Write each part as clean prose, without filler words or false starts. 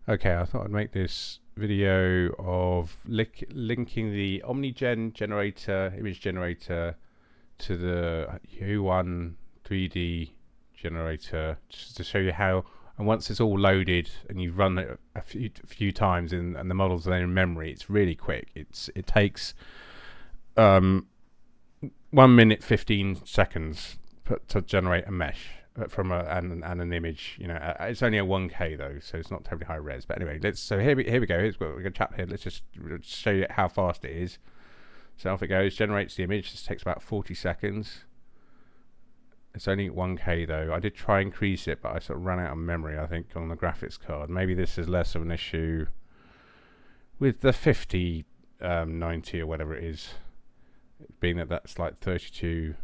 Okay, I thought I'd make this video of linking the OmniGen generator, image generator, to the Hunyuan 3D generator, just to show you how. And once it's all loaded and you've run it a few times and the models are then in memory, it's really quick. It takes um, 1 minute 15 seconds to generate a mesh from and an image. It's only a 1K though, so it's not terribly high res. But anyway, here we go. Here's what we're gonna chat here. Let's just show you how fast it is. So off it goes, generates the image. This takes about 40 seconds. It's only 1K though. I did try and increase it, but I sort of ran out of memory, I think, on the graphics card. Maybe this is less of an issue with the 5090 or whatever it is, being that that's like 32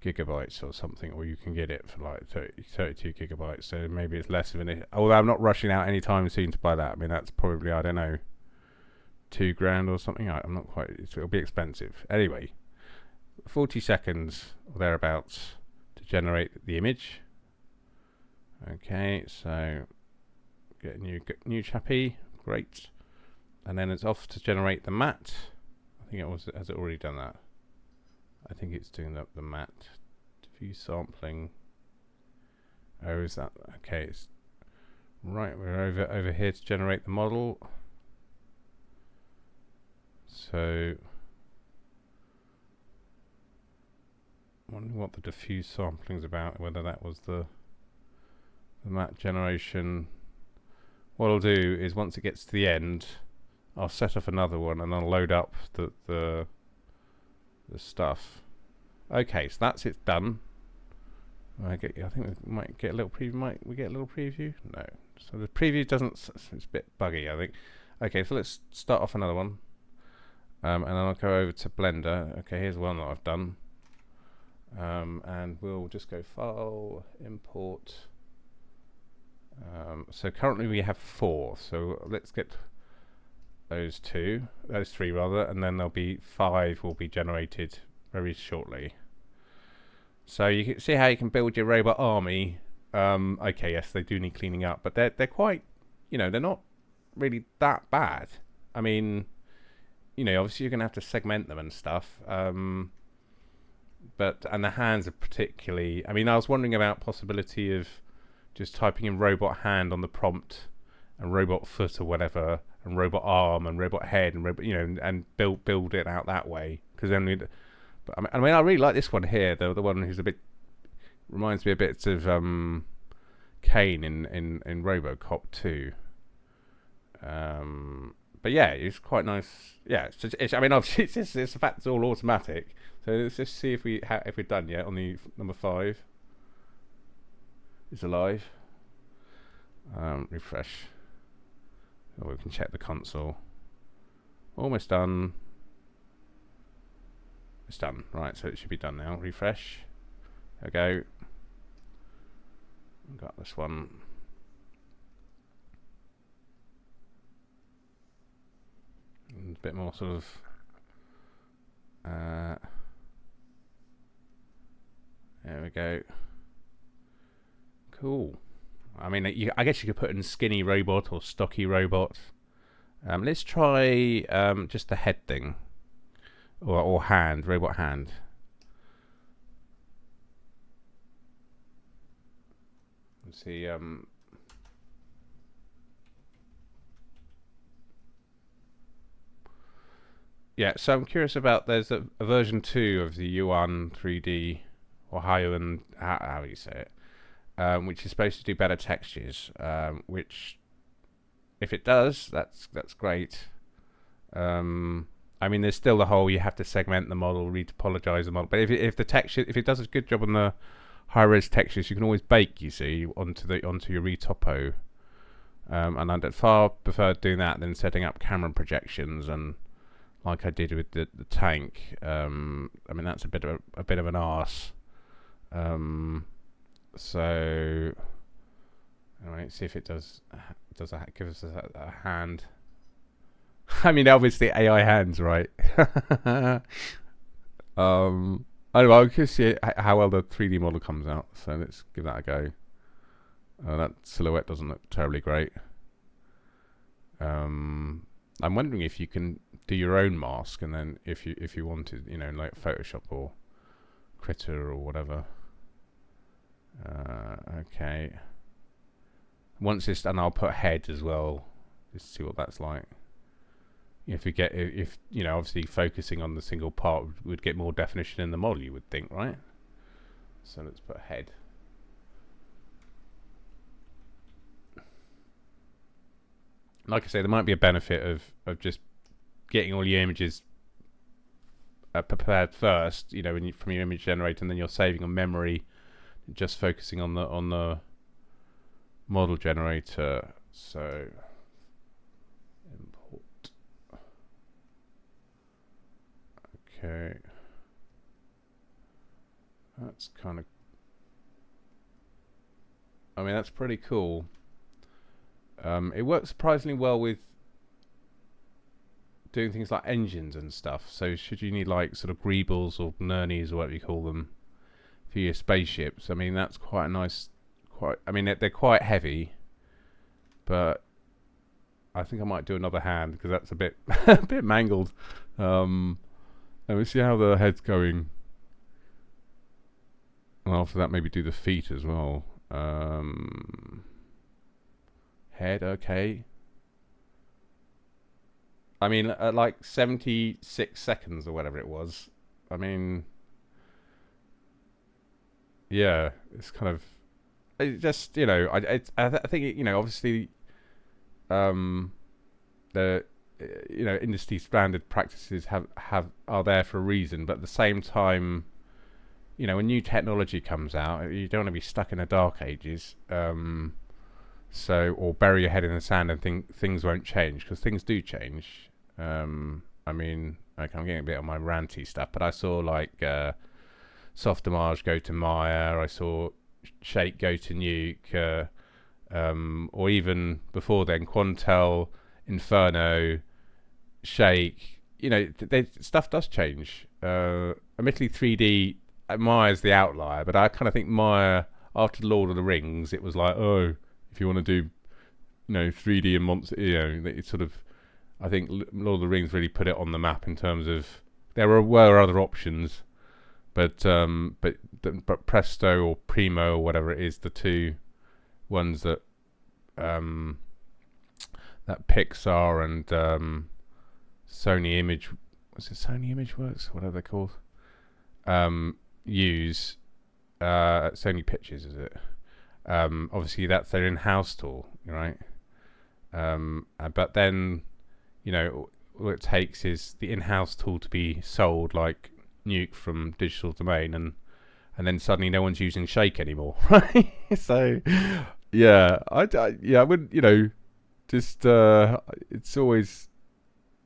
gigabytes or something, or you can get it for like 32 gigabytes. So maybe it's less of an issue. Although I'm not rushing out anytime soon to buy that. I mean, that's probably, I don't know, £2,000 or something. I'm not quite. It'll be expensive. Anyway, 40 seconds or thereabouts to generate the image. Okay, so get a new chappy. Great. And then it's off to generate the matte. I think has it already done that? I think it's doing the matte. Diffuse sampling. Oh, is that okay? It's right. We're over here to generate the model. So, wondering what the diffuse sampling is about. Whether that was the matte generation. What I'll do is once it gets to the end, I'll set off another one and I'll load up the stuff. Okay, so that's it done. I think we might get a little preview. Might we get a little preview? No. So the preview doesn't. It's a bit buggy, I think. Okay, so let's start off another one. And then I'll go over to Blender. Okay, here's one that I've done. And we'll just go File, Import. So currently we have 4. So let's get those 3 rather, and then there'll be 5 will be generated very shortly. So you can see how you can build your robot army. Okay, yes, they do need cleaning up, but they're quite, they're not really that bad. I mean, obviously you're gonna have to segment them and stuff. And the hands are particularly. I mean, I was wondering about possibility of just typing in robot hand on the prompt, and robot foot or whatever, and robot arm and robot head and robot, and build it out that way. Because then we'd. But I mean, I really like this one here, the one who's a bit reminds me a bit of Kane in RoboCop 2. But yeah, it's quite nice. Yeah, I mean, obviously it's the fact it's all automatic. So let's just see if we're done yet on the number 5. It's alive. Refresh. Oh, we can check the console. Almost done. It's done. Right, so it should be done now. Refresh. There we go. Got this one. And a bit more sort of. There we go. Cool. I mean, I guess you could put in skinny robot or stocky robot. Let's try just the head thing. Or hand, robot hand. Let's see. Yeah, so I'm curious about. There's a version 2 of the Yuan 3D or Hunyuan, how do you say it? Which is supposed to do better textures. Which, if it does, that's great. I mean, there's still the whole you have to segment the model, retopologize the model. But if it does a good job on the high res textures, you can always bake, you see, onto your retopo. And I'd far prefer doing that than setting up camera projections and like I did with the tank. I mean, that's a bit of an arse. So anyway, see if it does give us a hand. I mean, obviously AI hands, right? Anyway, I can see how well the 3D model comes out. So let's give that a go. That silhouette doesn't look terribly great. I'm wondering if you can do your own mask, and then if you wanted, like Photoshop or Critter or whatever. Okay. Once this, and I'll put head as well, just to see what that's like. If obviously focusing on the single part would get more definition in the model, you would think, right? So let's put head. Like I say, there might be a benefit of just getting all your images prepared first, from your image generator, and then you're saving on memory, just focusing on the model generator. So import. Okay, that's kind of. I mean, that's pretty cool. It works surprisingly well with doing things like engines and stuff. So should you need like sort of greebles or nurnies or whatever you call them for your spaceships, I mean that's quite a nice. I mean they're quite heavy, but I think I might do another hand because that's a bit a bit mangled. Let me see how the head's going. And after that, maybe do the feet as well. Head, okay. I mean, at like 76 seconds or whatever it was. I mean, yeah, it's kind of. It just, I think, obviously, the, industry standard practices are there for a reason, but at the same time, when new technology comes out, you don't want to be stuck in the dark ages. Or bury your head in the sand and think things won't change, because things do change. I mean, like, I'm getting a bit on my ranty stuff, but I saw like Softimage go to Maya. I saw Shake go to Nuke, or even before then, Quantel, Inferno, Shake. Stuff does change. Admittedly, 3D Maya's the outlier, but I kind of think Maya after Lord of the Rings, it was like, oh, if you want to do, 3D and monster, it's sort of. I think Lord of the Rings really put it on the map in terms of there were other options, but Presto or Primo or whatever it is, the two ones that that Pixar and Sony Image, was it Sony ImageWorks, whatever they're called, use Sony Pictures, is it? Obviously that's their in-house tool, right? But then, all it takes is the in-house tool to be sold like Nuke from Digital Domain, and then suddenly no one's using Shake anymore, right? So, yeah, I wouldn't, just it's always.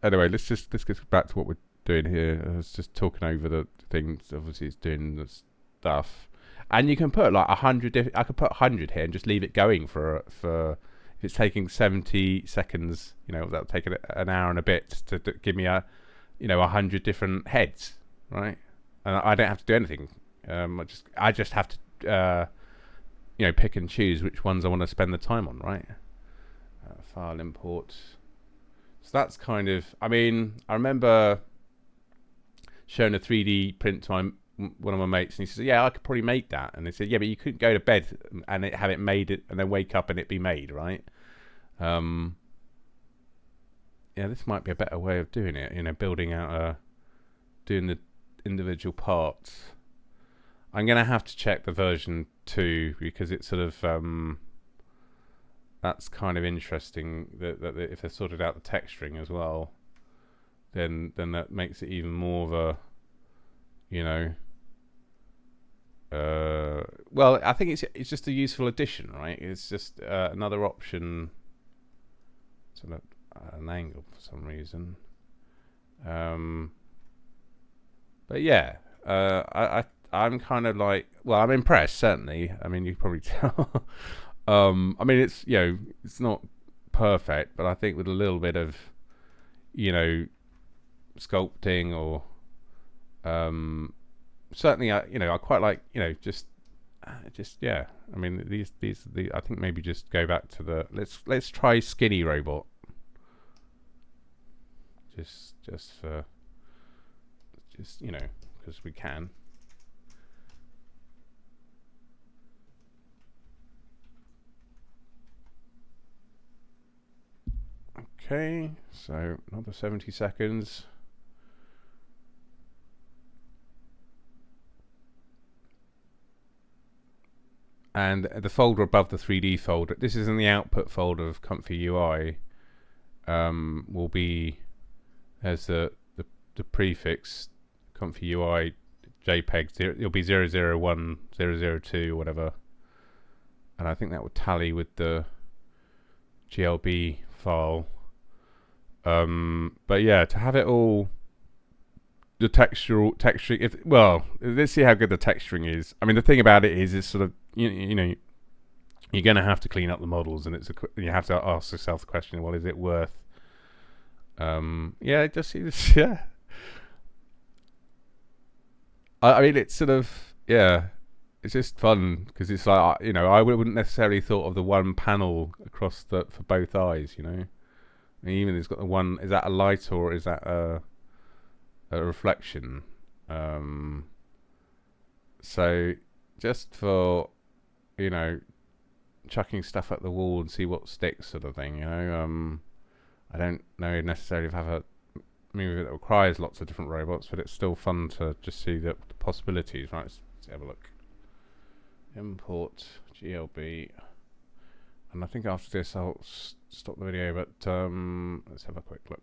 Anyway, let's get back to what we're doing here. I was just talking over the things. Obviously, it's doing the stuff, and you can put like 100. I could put 100 here and just leave it going for. If it's taking 70 seconds, that'll take an hour and a bit to give me 100 different heads, right? And I don't have to do anything. I just have to, pick and choose which ones I want to spend the time on, right? File import. So that's kind of. I mean, I remember showing a 3D print to one of my mates, and he said, "Yeah, I could probably make that." And they said, "Yeah, but you couldn't go to bed and have it made, and then wake up and it be made, right?" Yeah, this might be a better way of doing it. Building out doing the individual parts. I'm gonna have to check the version 2 because it's sort of that's kind of interesting that if they sorted out the texturing as well, then that makes it even more of a well, I think it's just a useful addition, right? It's just another option. So that an angle for some reason. But yeah, I'm kind of like, well, I'm impressed certainly. I mean, you can probably tell. I mean, it's it's not perfect, but I think with a little bit of sculpting or certainly I quite like just yeah. I mean these I think maybe just go back to the let's try skinny robot. just for you know, because we can. Okay, so another 70 seconds. And the folder above the 3D folder, this is in the output folder of Comfyui, will be, as the prefix Comfyui JPEG, it'll be 001, 002, whatever. And I think that would tally with the GLB file. But yeah, to have it all, the texturing, let's see how good the texturing is. I mean, the thing about it is, it's sort of, you know, you're going to have to clean up the models, and you have to ask yourself the question, well, is it worth? Yeah, yeah. I mean, it's sort of, yeah, it's just fun because it's like, you know, I wouldn't necessarily thought of the one panel across for both eyes, you know. I mean, even it's got the one. Is that a light or is that a reflection? So just for, you know, chucking stuff at the wall and see what sticks, sort of thing, you know. I don't know necessarily if I have a movie that requires lots of different robots, but it's still fun to just see the possibilities. Right, let's have a look. Import GLB, and I think after this I'll stop the video, but let's have a quick look.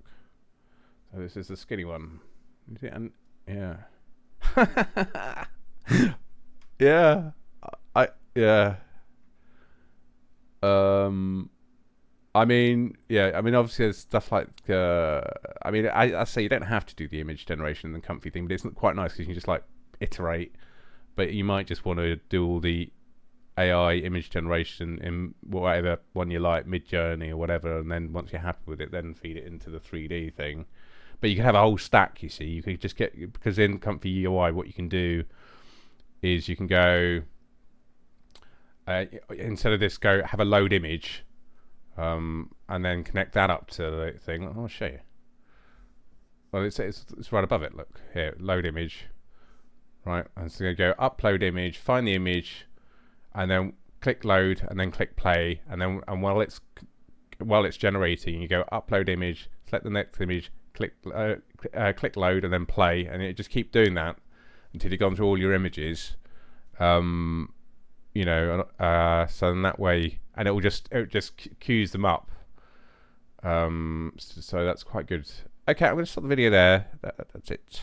So this is the skinny one. And yeah. Yeah. Yeah. I mean, yeah. I mean, obviously, there's stuff like. I mean, I say you don't have to do the image generation and the comfy thing, but it's not quite nice because you can just like iterate. But you might just want to do all the AI image generation in whatever one you like, Mid-Journey or whatever, and then once you're happy with it, then feed it into the 3D thing. But you can have a whole stack. You see, you could just get, because in Comfyui, what you can do is you can go instead of this, go have a load image. And then connect that up to the thing. I'll show you. Well, it's right above it. Look here, load image. Right, and so you go upload image, find the image, and then click load, and then click play, and then while it's generating, you go upload image, select the next image, click load, and then play, and it just keep doing that until you've gone through all your images. You know, so in that way, and it just queues them up. So that's quite good. Okay, I'm going to stop the video there. That's it.